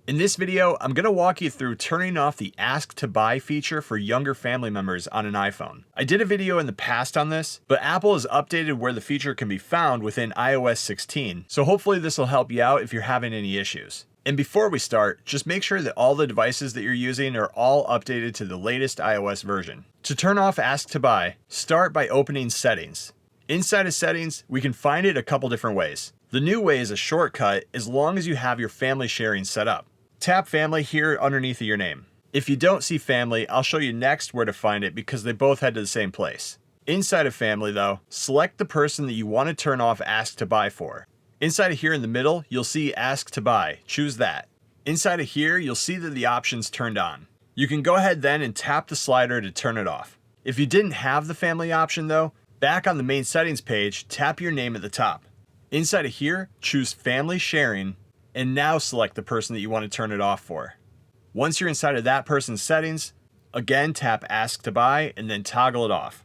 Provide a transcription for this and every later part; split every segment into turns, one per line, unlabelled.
In this video, I'm going to walk you through turning off the Ask to Buy feature for younger family members on an iPhone. I did a video in the past on this, but Apple has updated where the feature can be found within iOS 16, so hopefully this will help you out if you're having any issues. And before we start, just make sure that all the devices that you're using are all updated to the latest iOS version. To turn off Ask to Buy, start by opening Settings. Inside of Settings, we can find it a couple different ways. The new way is a shortcut as long as you have your family sharing set up. Tap Family here underneath of your name. If you don't see Family, I'll show you next where to find it because they both head to the same place. Inside of Family though, select the person that you want to turn off Ask to Buy for. Inside of here in the middle, you'll see Ask to Buy. Choose that. Inside of here, you'll see that the option's turned on. You can go ahead then and tap the slider to turn it off. If you didn't have the Family option though, back on the main settings page, tap your name at the top. Inside of here, choose Family Sharing, and now select the person that you want to turn it off for. Once you're inside of that person's settings, again tap Ask to Buy and then toggle it off.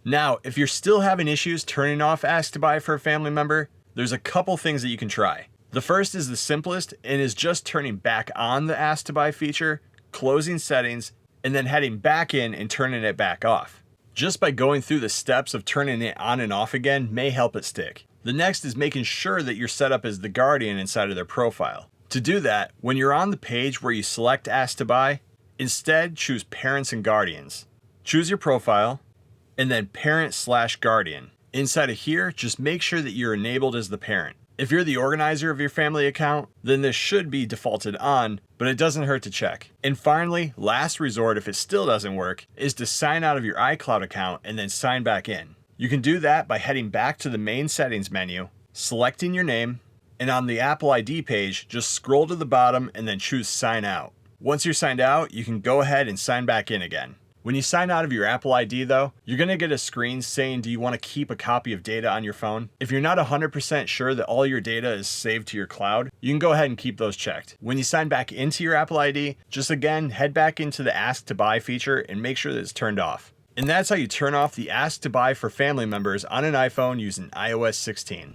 Now, if you're still having issues turning off Ask to Buy for a family member, there's a couple things that you can try. The first is the simplest and is just turning back on the Ask to Buy feature, closing settings, and then heading back in and turning it back off. Just by going through the steps of turning it on and off again may help it stick. The next is making sure that you're set up as the guardian inside of their profile. To do that, when you're on the page where you select Ask to Buy, instead choose Parents and Guardians. Choose your profile, and then Parent/Guardian. Inside of here, just make sure that you're enabled as the parent. If you're the organizer of your family account, then this should be defaulted on, but it doesn't hurt to check. And finally, last resort if it still doesn't work, is to sign out of your iCloud account and then sign back in. You can do that by heading back to the main settings menu, selecting your name, and on the Apple ID page, just scroll to the bottom and then choose Sign Out. Once you're signed out, you can go ahead and sign back in again. When you sign out of your Apple ID though, you're going to get a screen saying do you want to keep a copy of data on your phone? If you're not 100% sure that all your data is saved to your cloud, you can go ahead and keep those checked. When you sign back into your Apple ID, just again head back into the Ask to Buy feature and make sure that it's turned off. And that's how you turn off the Ask to Buy for family members on an iPhone using iOS 16.